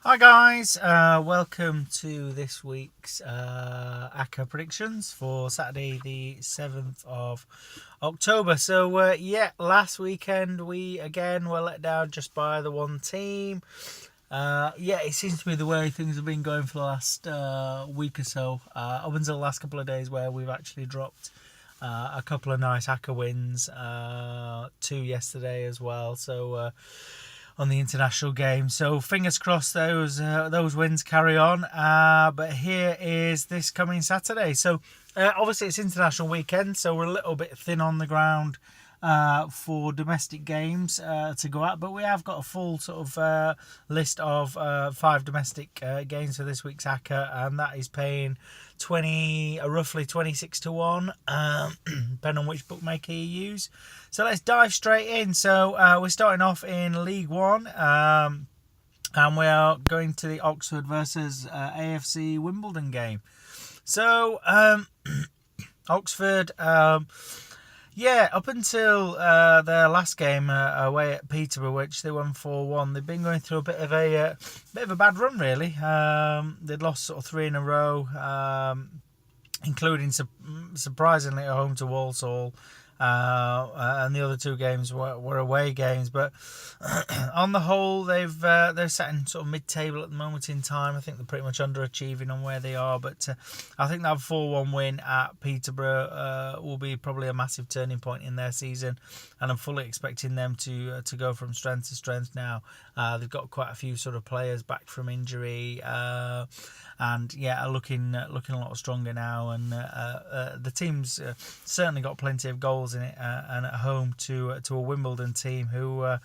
Hi guys, welcome to this week's ACCA predictions for Saturday the 7th of October. So last weekend we again were let down just by the one team. It seems to be the way things have been going for the last week or so, up until the last couple of days where we've actually dropped a couple of nice ACCA wins, two yesterday as well. So on the international game. So fingers crossed those wins carry on. But here is this coming Saturday. So obviously it's international weekend, so we're a little bit thin on the ground for domestic games to go at, but we have got a full sort of list of 5 domestic games for this week's ACCA, and that is paying roughly 26 to 1, depending on which bookmaker you use. So let's dive straight in. So we're starting off in League One, and we are going to the Oxford versus AFC Wimbledon game. So Oxford, up until their last game away at Peterborough, which they won 4-1, they've been going through a bit of a bad run, really. They'd lost sort of 3 in a row, including surprisingly at home to Walsall. And the other 2 games were away games, but on the whole, they're sat in sort of mid-table at the moment in time. I think they're pretty much underachieving on where they are, but I think that 4-1 win at Peterborough will be probably a massive turning point in their season, and I'm fully expecting them to go from strength to strength now. They've got quite a few sort of players back from injury, and are looking a lot stronger now, and the team's certainly got plenty of goals in it, and at home to a Wimbledon team who are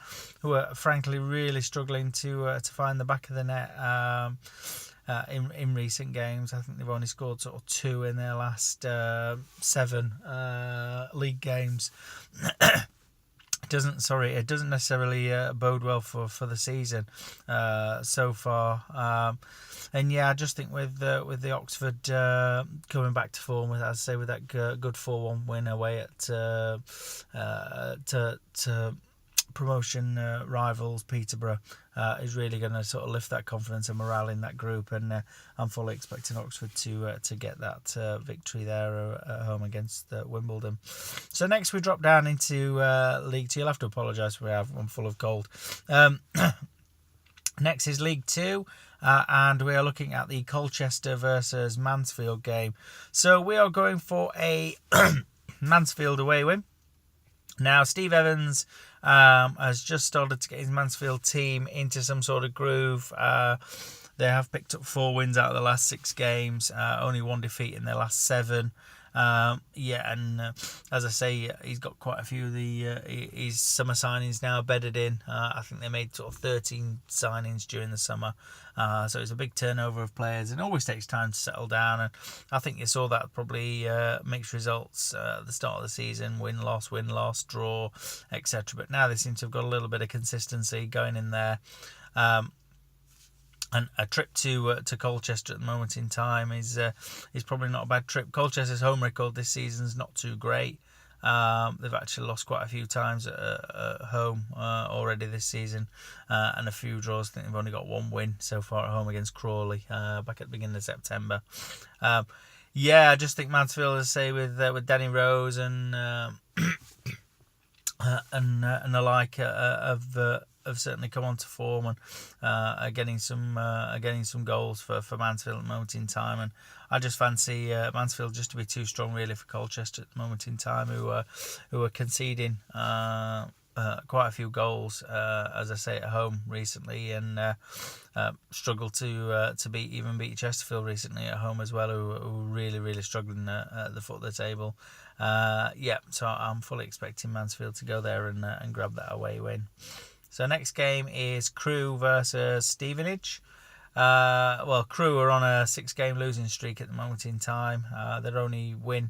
frankly really struggling to find the back of the net in recent games. I think they've only scored sort of 2 in their last 7 league games. It doesn't necessarily bode well for the season so far. I just think with the Oxford coming back to form, as I say, with that good 4-1 win away at to promotion rivals Peterborough, is really going to sort of lift that confidence and morale in that group, and I'm fully expecting Oxford to get that victory there at home against Wimbledon. So next we drop down into League 2. You'll have to apologise for me, I'm full of cold. Next is League 2. And we are looking at the Colchester versus Mansfield game. So we are going for a Mansfield away win. Now, Steve Evans has just started to get his Mansfield team into some sort of groove. They have picked up 4 wins out of the last 6 games, only 1 defeat in their last 7. As I say, he's got quite a few of his summer signings now bedded in. I think they made sort of 13 signings during the summer, so it's a big turnover of players, and it always takes time to settle down. And I think you saw that probably mixed results at the start of the season: win, loss, draw, etc. But now they seem to have got a little bit of consistency going in there. And a trip to Colchester at the moment in time is probably not a bad trip. Colchester's home record this season is not too great. They've actually lost quite a few times at home already this season, and a few draws. I think they've only got 1 win so far at home against Crawley back at the beginning of September. I just think Mansfield, as I say, with Danny Rose and the like, have certainly come onto form and are getting some goals for Mansfield at the moment in time, and I just fancy Mansfield just to be too strong really for Colchester at the moment in time, who are conceding quite a few goals, as I say, at home recently, and struggled to beat Chesterfield recently at home as well, who are really struggling at the foot of the table. So I'm fully expecting Mansfield to go there and grab that away win. So next game is Crewe versus Stevenage. Crewe are on a 6-game losing streak at the moment in time. Their only win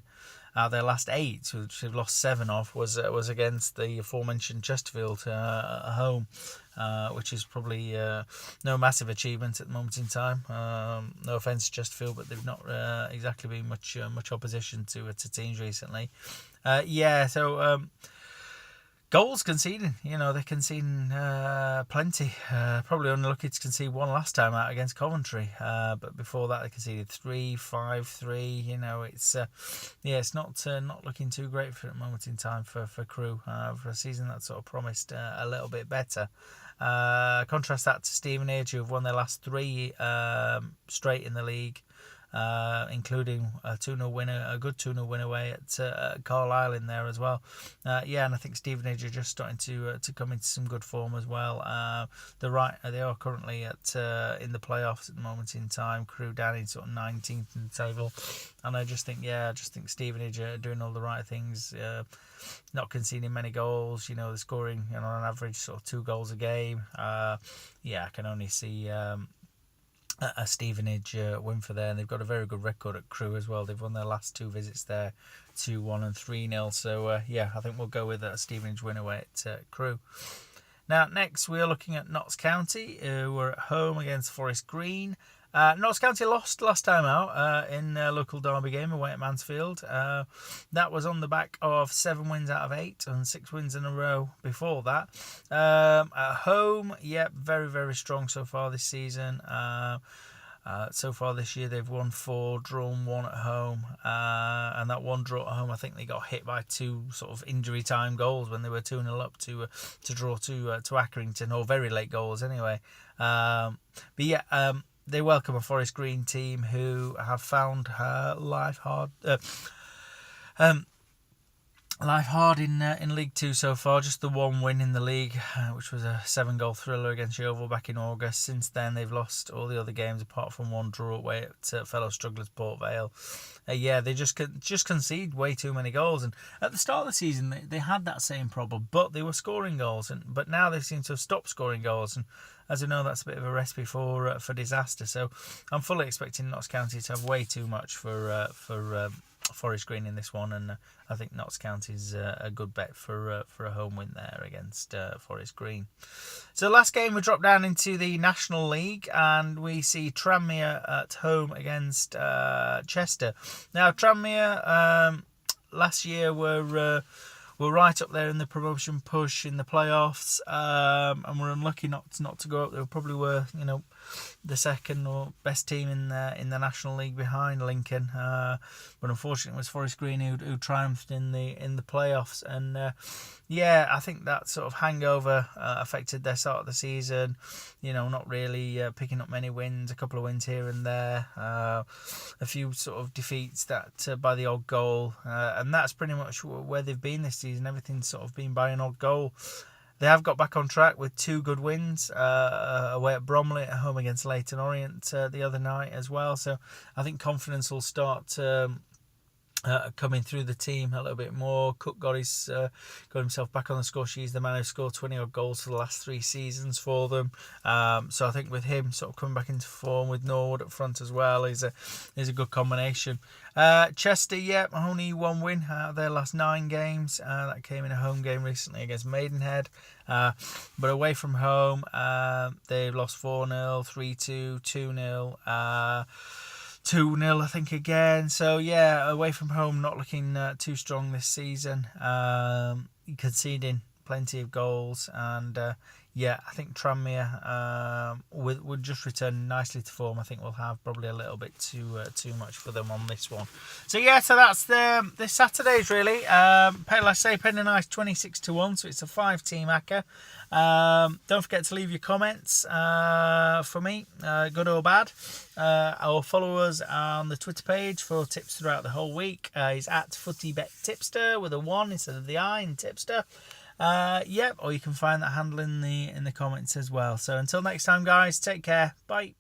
their last 8, which they've lost 7 of, was against the aforementioned Chesterfield at home, which is probably no massive achievement at the moment in time. No offence to Chesterfield, but they've not exactly been much opposition to teams recently. Goals conceding, they're conceding plenty. Probably only lucky to concede one last time out against Coventry, but before that they conceded 3, 5, 3. It's not looking too great for at the moment in time for Crewe, for a season that sort of promised a little bit better. Contrast that to Stevenage, who have won their last 3 straight in the league. Including a 2-0 winner, a good 2-0 win away at Carlisle in there as well. And I think Stevenage are just starting to come into some good form as well. They are currently in the playoffs at the moment in time. Crewe down in sort of 19th in the table, and I just think Stevenage are doing all the right things. Not conceding many goals. They're scoring on average sort of 2 goals a game. I can only see a Stevenage win for there, and they've got a very good record at Crewe as well. They've won their last 2 visits there, 2-1 and 3-0. So I think we'll go with a Stevenage win away at Crewe. Now next we are looking at Notts County, who are at home against Forest Green. Notts County lost last time out in a local derby game away at Mansfield. That was on the back of 7 wins out of 8 and 6 wins in a row before that. At home, very, very strong so far this season. So far this year they've won 4, drawn 1 at home, and that 1 draw at home, I think they got hit by 2 sort of injury time goals when they were 2-0 up to draw to Accrington, or very late goals anyway. They welcome a Forest Green team who have found life hard in League 2 so far. Just the 1 win in the league, which was a 7-goal thriller against Yeovil back in August. Since then, they've lost all the other games apart from 1 draw away at fellow strugglers Port Vale. They just concede way too many goals. And at the start of the season, they had that same problem, but they were scoring goals. But now they seem to have stopped scoring goals. And as we know, that's a bit of a recipe for disaster. So I'm fully expecting Notts County to have way too much for Forest Green in this one, and I think Notts County is a good bet for a home win there against Forest Green. So last game we drop down into the National League, and we see Tranmere at home against Chester. Now Tranmere last year were right up there in the promotion push in the playoffs, and were unlucky not to go up. They probably were, the second or best team in the National League behind Lincoln. But unfortunately, it was Forest Green who triumphed in the playoffs. And I think that sort of hangover affected their start of the season. Not really picking up many wins, a couple of wins here and there, a few sort of defeats that by the odd goal, and that's pretty much where they've been this season. Everything's sort of been by an odd goal. They have got back on track with 2 good wins away at Bromley, at home against Leyton Orient the other night as well. So I think confidence will start coming through the team a little bit more. Cook got himself back on the score sheet. He's the man who scored 20 odd goals for the last 3 seasons for them. So I think with him sort of coming back into form, with Norwood up front as well, is a good combination. Chester, only 1 win out of their last 9 games. That came in a home game recently against Maidenhead. But away from home, they've lost 4-0, 3-2, 2-0. 2-0, I think, again. So, away from home, not looking too strong this season. Conceding plenty of goals. And, I think Tranmere would just return nicely to form. I think we'll have probably a little bit too much for them on this one. So, so that's this Saturday's really. Like I say, paying a nice 26-1, so it's a 5-team acca. Don't forget to leave your comments for me, good or bad. Or follow us on the Twitter page for tips throughout the whole week. He's at FootyBetTipster with a 1 instead of the I in Tipster. Or you can find that handle in the comments as well. So until next time, guys, take care. Bye.